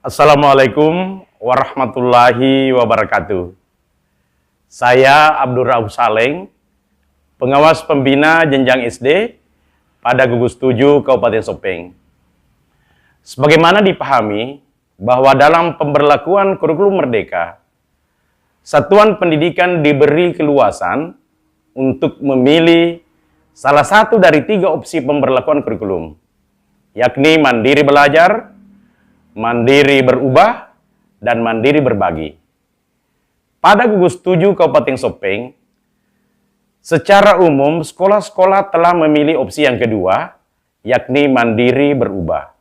Assalamualaikum warahmatullahi wabarakatuh. Saya Abdur Rauf Saleng, pengawas pembina jenjang SD pada Gugus 7 Kabupaten Sopeng. Sebagaimana dipahami bahwa dalam pemberlakuan kurikulum Merdeka, satuan pendidikan diberi keluasan untuk memilih salah satu dari 3 opsi pemberlakuan kurikulum, yakni mandiri belajar, mandiri berubah, dan mandiri berbagi. Pada Gugus 7 Kabupaten Sopeng, secara umum sekolah-sekolah telah memilih opsi yang kedua, yakni mandiri berubah.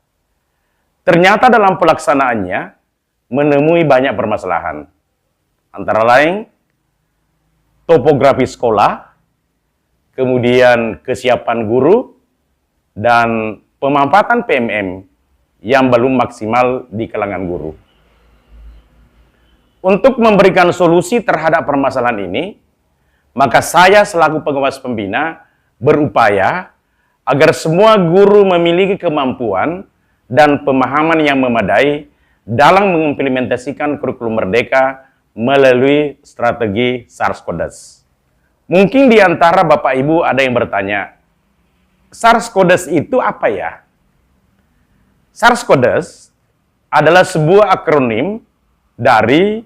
Ternyata dalam pelaksanaannya menemui banyak permasalahan. Antara lain, topografi sekolah, kemudian kesiapan guru, dan pemanfaatan PMM yang belum maksimal di kalangan guru. Untuk memberikan solusi terhadap permasalahan ini, maka saya selaku pengawas pembina berupaya agar semua guru memiliki kemampuan dan pemahaman yang memadai dalam mengimplementasikan kurikulum Merdeka melalui strategi SARS-CoDES. Mungkin di antara Bapak Ibu ada yang bertanya, SARS-CoDES itu apa ya? SARS-CoDES adalah sebuah akronim dari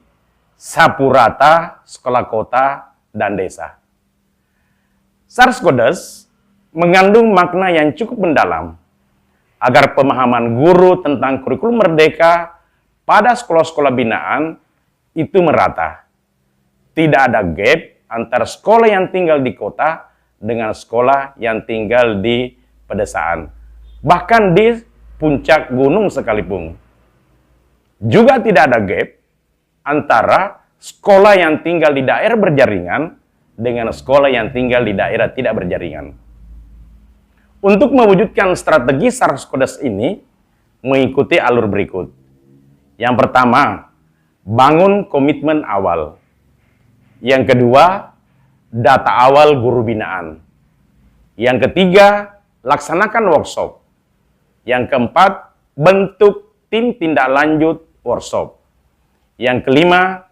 Sapu Rata, Sekolah Kota, dan Desa. SARS-CoDES mengandung makna yang cukup mendalam agar pemahaman guru tentang kurikulum Merdeka pada sekolah-sekolah binaan itu merata. Tidak ada gap antara sekolah yang tinggal di kota dengan sekolah yang tinggal di pedesaan. Bahkan di puncak gunung sekalipun. Juga tidak ada gap antara sekolah yang tinggal di daerah berjaringan dengan sekolah yang tinggal di daerah tidak berjaringan. Untuk mewujudkan strategi SARS-CoDES ini mengikuti alur berikut. Yang pertama, bangun komitmen awal. Yang kedua, data awal guru binaan. Yang ketiga, laksanakan workshop. Yang keempat, bentuk tim tindak lanjut workshop. Yang kelima,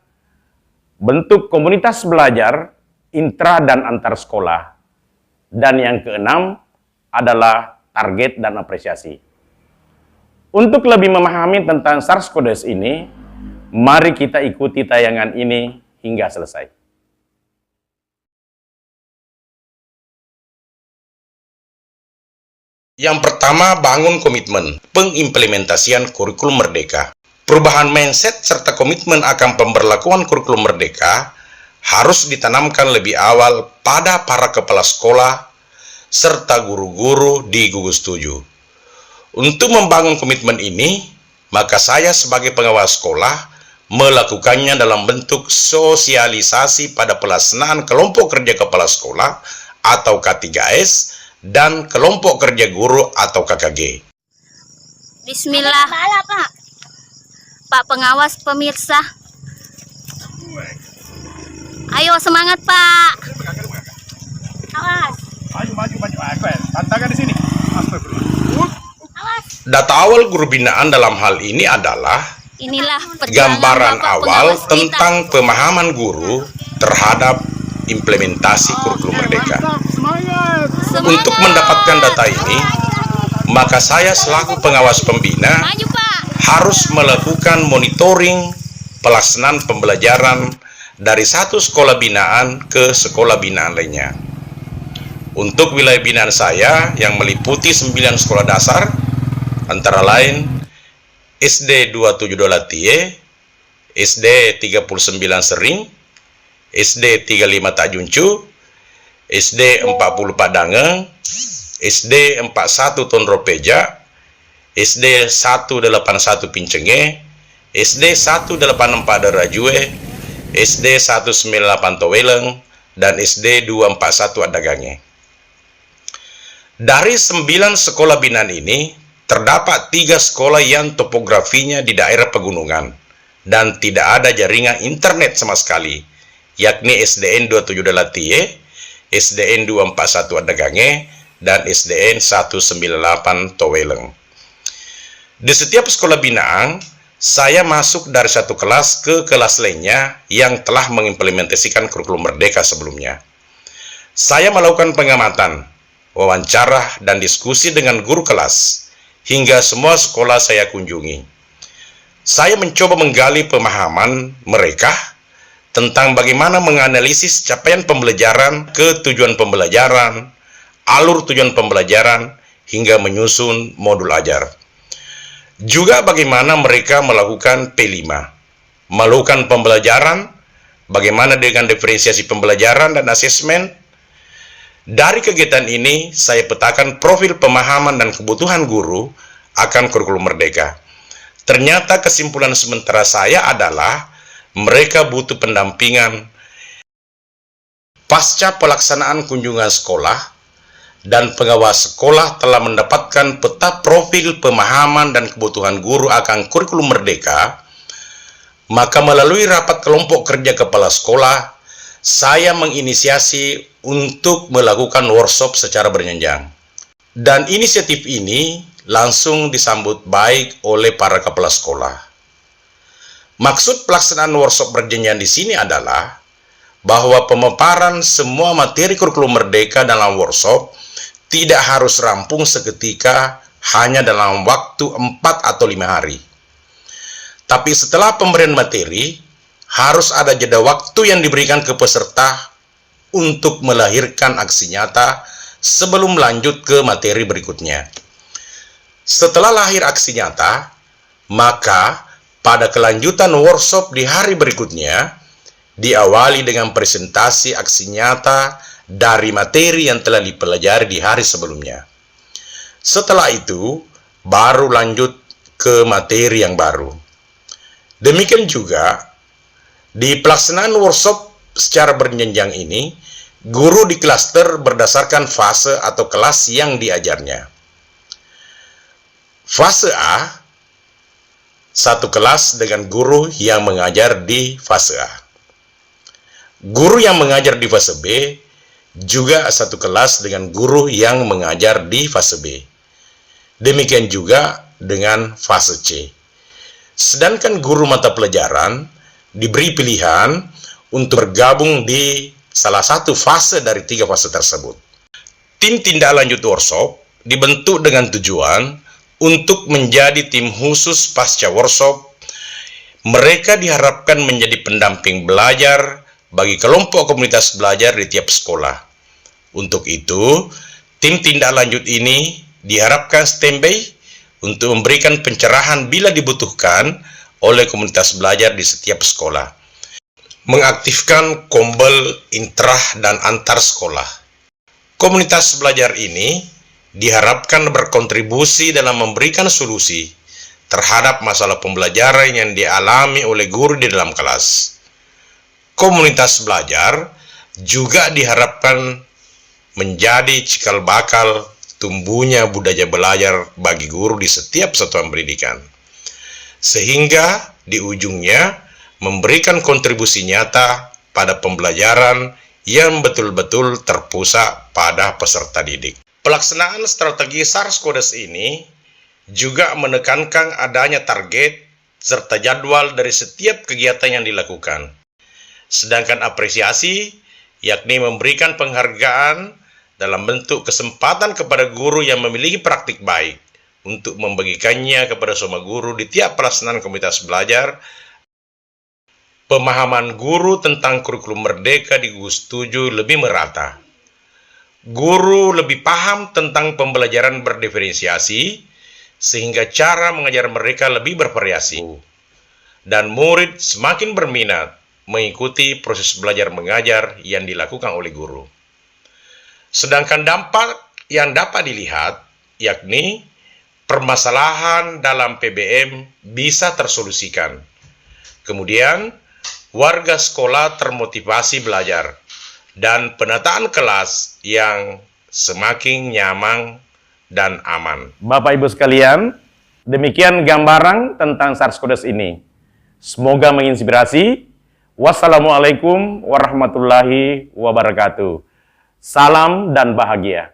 bentuk komunitas belajar intra dan antar sekolah. Dan yang keenam adalah target dan apresiasi. Untuk lebih memahami tentang SARS-CoDES ini, mari kita ikuti tayangan ini hingga selesai. Yang pertama, bangun komitmen pengimplementasian kurikulum Merdeka. Perubahan mindset serta komitmen akan pemberlakuan kurikulum Merdeka harus ditanamkan lebih awal pada para kepala sekolah serta guru-guru di Gugus 7. Untuk membangun komitmen ini, maka saya sebagai pengawas sekolah melakukannya dalam bentuk sosialisasi pada pelaksanaan kelompok kerja kepala sekolah atau K3S dan kelompok kerja guru atau KKG. Bismillah, Pak pengawas pemirsa. Ayo semangat Pak. Awas. Maju. Tantangan di sini. Awas. Data awal guru binaan dalam hal ini adalah Inilah gambaran awal tentang pemahaman guru terhadap implementasi kurikulum Merdeka. Untuk mendapatkan data ini, maka saya selaku pengawas pembina harus melakukan monitoring pelaksanaan pembelajaran dari satu sekolah binaan ke sekolah binaan lainnya. Untuk wilayah binaan saya yang meliputi 9 sekolah dasar, antara lain SD 27 Dolatie, SD 39 Sering, SD 35 Tajuncu, SD 40 Padangeng, SD 41 Tonropeja, SD 181 Pincenge, SD 184 Darajue, SD 198 Toweleng, dan SD 241 Adagange. Dari 9 sekolah binaan ini, terdapat 3 sekolah yang topografinya di daerah pegunungan dan tidak ada jaringan internet sama sekali, yakni SDN 27 Dalatie, SDN 241 Adagange, dan SDN 198 Toweleng. Di setiap sekolah binaan, saya masuk dari satu kelas ke kelas lainnya yang telah mengimplementasikan kurikulum Merdeka sebelumnya. Saya melakukan pengamatan, wawancara, dan diskusi dengan guru kelas, hingga semua sekolah saya kunjungi. Saya mencoba menggali pemahaman mereka tentang bagaimana menganalisis capaian pembelajaran ke tujuan pembelajaran, alur tujuan pembelajaran, hingga menyusun modul ajar. Juga bagaimana mereka melakukan P5, melakukan pembelajaran, bagaimana dengan diferensiasi pembelajaran dan asesmen. Dari kegiatan ini, saya petakan profil pemahaman dan kebutuhan guru akan kurikulum Merdeka. Ternyata kesimpulan sementara saya adalah mereka butuh pendampingan pasca pelaksanaan kunjungan sekolah, dan pengawas sekolah telah mendapatkan peta profil pemahaman dan kebutuhan guru akan kurikulum Merdeka. Maka melalui rapat kelompok kerja kepala sekolah, saya menginisiasi untuk melakukan workshop secara berjenjang. Dan inisiatif ini langsung disambut baik oleh para kepala sekolah. Maksud pelaksanaan workshop berjenjang di sini adalah bahwa pemaparan semua materi kurikulum Merdeka dalam workshop tidak harus rampung seketika hanya dalam waktu 4 atau 5 hari. Tapi setelah pemberian materi, harus ada jeda waktu yang diberikan ke peserta untuk melahirkan aksi nyata sebelum lanjut ke materi berikutnya. Setelah lahir aksi nyata, maka pada kelanjutan workshop di hari berikutnya, diawali dengan presentasi aksi nyata dari materi yang telah dipelajari di hari sebelumnya. Setelah itu, baru lanjut ke materi yang baru. Demikian juga, di pelaksanaan workshop secara berjenjang ini, guru diklaster berdasarkan fase atau kelas yang diajarnya. Fase A, satu kelas dengan guru yang mengajar di fase A. Guru yang mengajar di fase B, juga satu kelas dengan guru yang mengajar di fase B. Demikian juga dengan fase C. Sedangkan guru mata pelajaran diberi pilihan untuk bergabung di salah satu fase dari 3 fase tersebut. Tim tindak lanjut workshop dibentuk dengan tujuan untuk menjadi tim khusus pasca workshop. Mereka diharapkan menjadi pendamping belajar bagi kelompok komunitas belajar di tiap sekolah. Untuk itu, tim tindak lanjut ini diharapkan standby untuk memberikan pencerahan bila dibutuhkan oleh komunitas belajar di setiap sekolah. Mengaktifkan kombel intrah dan antar sekolah. Komunitas belajar ini diharapkan berkontribusi dalam memberikan solusi terhadap masalah pembelajaran yang dialami oleh guru di dalam kelas. Komunitas belajar juga diharapkan menjadi cikal bakal tumbuhnya budaya belajar bagi guru di setiap satuan pendidikan, sehingga di ujungnya memberikan kontribusi nyata pada pembelajaran yang betul-betul terpusat pada peserta didik. Pelaksanaan strategi SARS-CoV ini juga menekankan adanya target serta jadwal dari setiap kegiatan yang dilakukan. Sedangkan apresiasi, yakni memberikan penghargaan dalam bentuk kesempatan kepada guru yang memiliki praktik baik untuk membagikannya kepada semua guru di tiap pelaksanaan komunitas belajar. Pemahaman guru tentang kurikulum Merdeka di gugus 7 lebih merata. Guru lebih paham tentang pembelajaran berdiferensiasi, sehingga cara mengajar mereka lebih bervariasi. Dan murid semakin berminat mengikuti proses belajar mengajar yang dilakukan oleh guru. Sedangkan dampak yang dapat dilihat, yakni permasalahan dalam PBM bisa tersolusikan. Kemudian, warga sekolah termotivasi belajar, dan penataan kelas yang semakin nyaman dan aman. Bapak Ibu sekalian, demikian gambaran tentang SARS-CoV ini. Semoga menginspirasi. Wassalamualaikum warahmatullahi wabarakatuh. Salam dan bahagia.